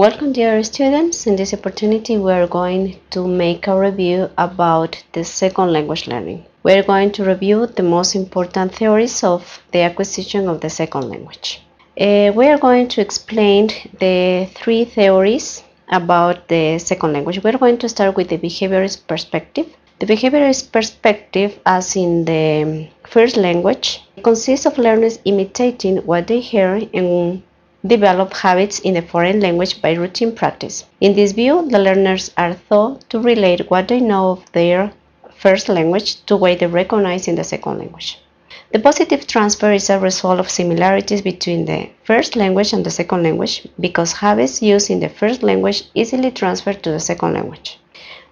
Welcome, dear students. In this opportunity, we are going to make a review about the second language learning. We are going to review the most important theories of the acquisition of the second language. We are going to explain the three theories about the second language. We are going to start with the behaviorist perspective. The behaviorist perspective, as in the first language, consists of learners imitating what they hear and develop habits in the foreign language by routine practice. In this view, the learners are taught to relate what they know of their first language to what they recognize in the second language. The positive transfer is a result of similarities between the first language and the second language because habits used in the first language easily transfer to the second language.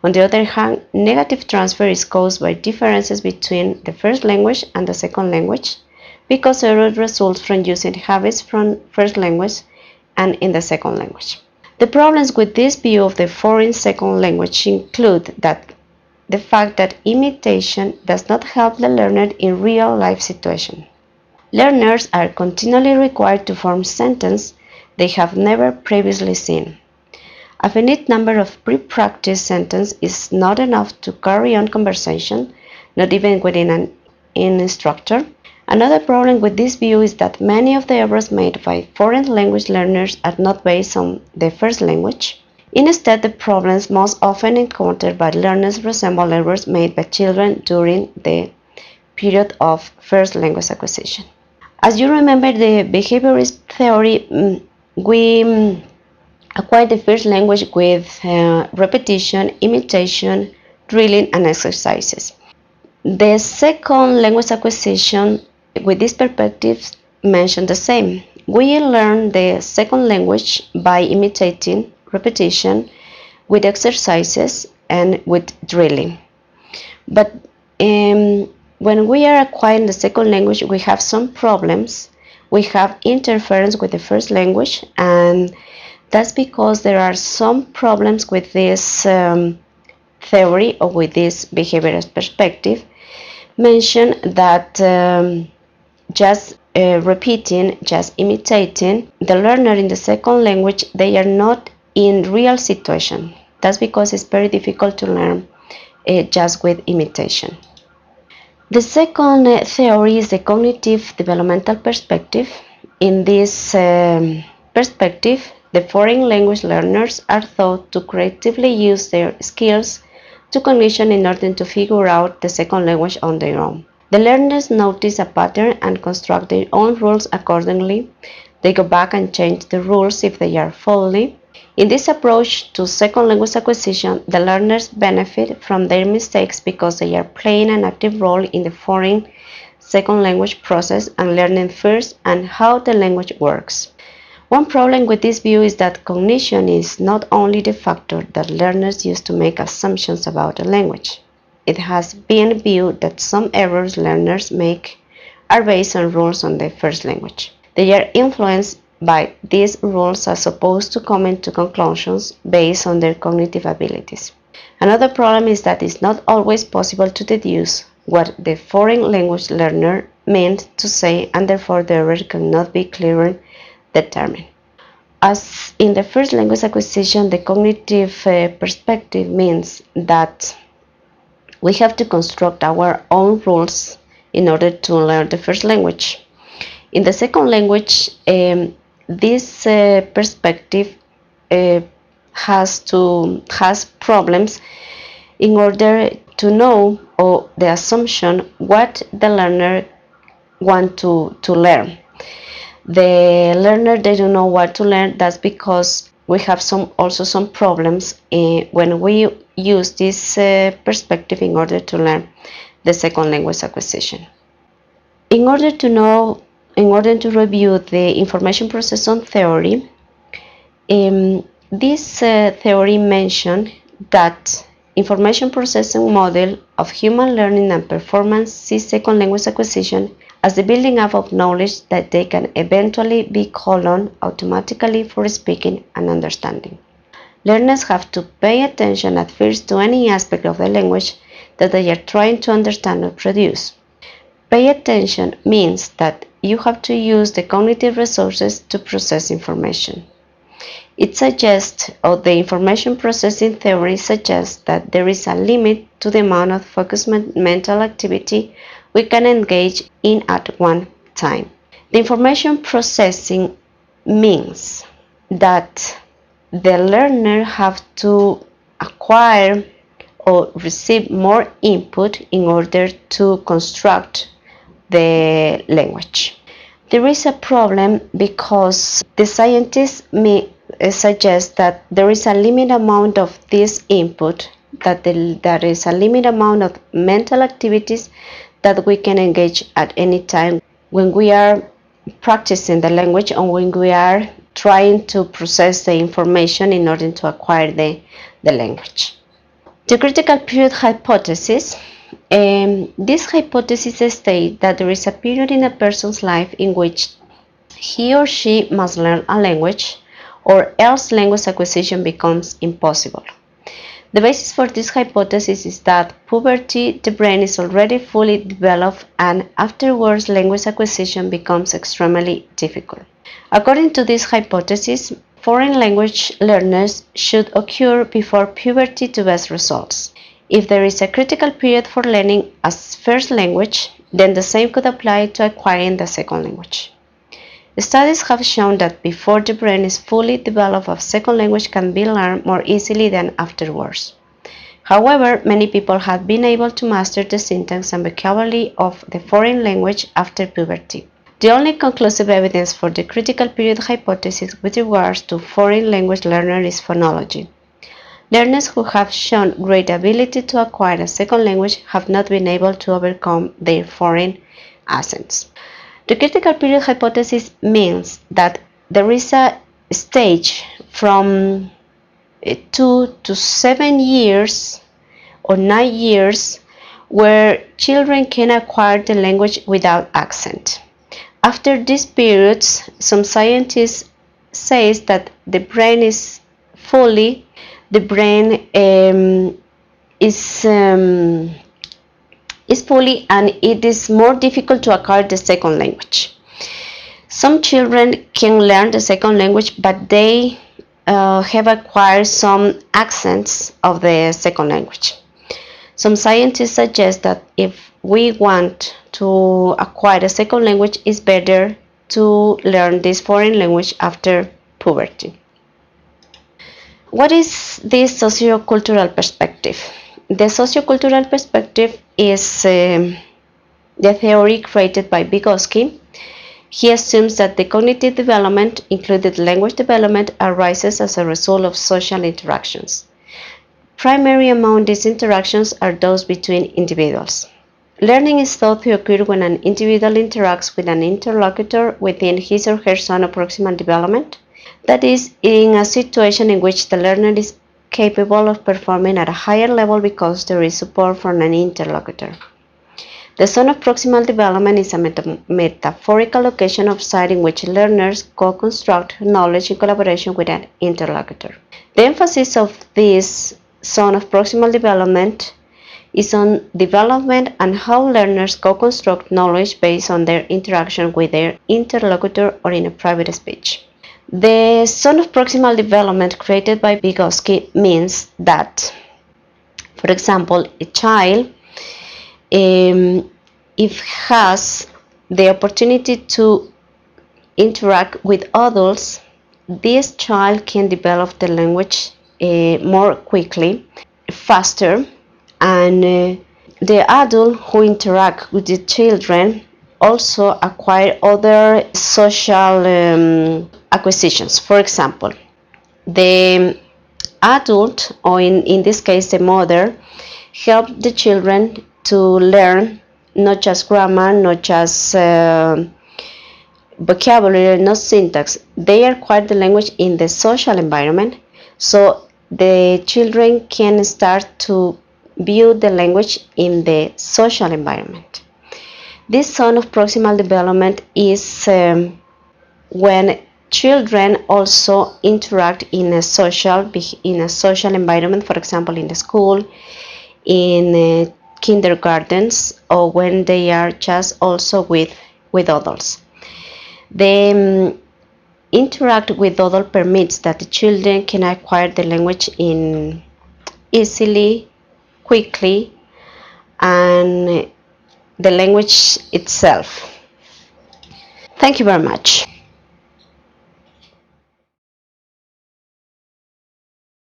On the other hand, negative transfer is caused by differences between the first language and the second language because error results from using habits from first language and in the second language. The problems with this view of the foreign second language include the fact that imitation does not help the learner in real-life situations. Learners are continually required to form sentences they have never previously seen. A finite number of pre-practiced sentences is not enough to carry on conversation, not even within an instructor. Another problem with this view is that many of the errors made by foreign language learners are not based on the first language. Instead, the problems most often encountered by learners resemble errors made by children during the period of first language acquisition. As you remember the behaviorist theory, we acquire the first language with repetition, imitation, drilling, and exercises. The second language acquisition with this perspective mentioned the same. We learn the second language by imitating, repetition, with exercises, and with drilling. But when we are acquiring the second language, we have some problems. We have interference with the first language, and that's because there are some problems with this theory or with this behaviorist perspective. Mention that just repeating, just imitating, the learner in the second language, they are not in real situation. That's because it's very difficult to learn just with imitation. The second theory is the cognitive developmental perspective. In this perspective, the foreign language learners are taught to creatively use their skills to cognition in order to figure out the second language on their own. The learners notice a pattern and construct their own rules accordingly. They go back and change the rules if they are faulty. In this approach to second language acquisition, the learners benefit from their mistakes because they are playing an active role in the foreign second language process and learning first and how the language works. One problem with this view is that cognition is not only the factor that learners use to make assumptions about a language. It has been viewed that some errors learners make are based on rules on the first language. They are influenced by these rules as opposed to coming to conclusions based on their cognitive abilities. Another problem is that it's not always possible to deduce what the foreign language learner meant to say, and therefore the error cannot be clearly determined. As in the first language acquisition, the cognitive perspective means that we have to construct our own rules in order to learn the first language. In the second language, this perspective has problems in order to know or the assumption what the learner want to learn. The learner, they don't know what to learn. That's because we have also some problems when we use this perspective in order to learn the second language acquisition. In order to review the information processing theory, this theory mentioned that information processing model of human learning and performance sees second language acquisition as the building up of knowledge that they can eventually be called on automatically for speaking and understanding. Learners have to pay attention at first to any aspect of the language that they are trying to understand or produce. Pay attention means that you have to use the cognitive resources to process information. It suggests, or the information processing theory suggests, that there is a limit to the amount of focused mental activity we can engage in at one time. The information processing means that the learner have to acquire or receive more input in order to construct the language. There is a problem because the scientists may suggest that there is a limited amount of this input, that there is a limited amount of mental activities that we can engage at any time when we are practicing the language or when we are trying to process the information in order to acquire the language. The critical period hypothesis. This hypothesis states that there is a period in a person's life in which he or she must learn a language, or else language acquisition becomes impossible. The basis for this hypothesis is that puberty, the brain is already fully developed, and afterwards language acquisition becomes extremely difficult. According to this hypothesis, foreign language learners should occur before puberty to best results. If there is a critical period for learning a first language, then the same could apply to acquiring the second language. Studies have shown that before the brain is fully developed, a second language can be learned more easily than afterwards. However, many people have been able to master the syntax and vocabulary of the foreign language after puberty. The only conclusive evidence for the critical period hypothesis with regards to foreign language learners is phonology. Learners who have shown great ability to acquire a second language have not been able to overcome their foreign accents. The critical period hypothesis means that there is a stage from 2 to 7 years or 9 years where children can acquire the language without accent. After these periods, some scientists say that the brain is fully and it is more difficult to acquire the second language. Some children can learn the second language, but they have acquired some accents of the second language. Some scientists suggest that if we want to acquire a second language, it's better to learn this foreign language after puberty. What is this sociocultural perspective? The sociocultural perspective is the theory created by Vygotsky. He assumes that the cognitive development, including language development, arises as a result of social interactions. Primary among these interactions are those between individuals. Learning is thought to occur when an individual interacts with an interlocutor within his or her zone of proximal development, that is, in a situation in which the learner is capable of performing at a higher level because there is support from an interlocutor. The zone of proximal development is a metaphorical location of site in which learners co-construct knowledge in collaboration with an interlocutor. The emphasis of this zone of proximal development is on development and how learners co-construct knowledge based on their interaction with their interlocutor or in a private speech. The zone of proximal development created by Vygotsky means that, for example, a child, if has the opportunity to interact with adults, this child can develop the language more quickly, faster, and the adult who interact with the children also acquire other social acquisitions. For example, the adult, or in this case the mother, help the children to learn not just grammar, not just vocabulary, not syntax. They acquire the language in the social environment, so the children can start to view the language in the social environment. This zone of proximal development is when children also interact in a social environment, for example, in the school, in kindergartens, or when they are just also with adults. The interact with other permits that the children can acquire the language in easily, quickly, and the language itself. Thank you very much.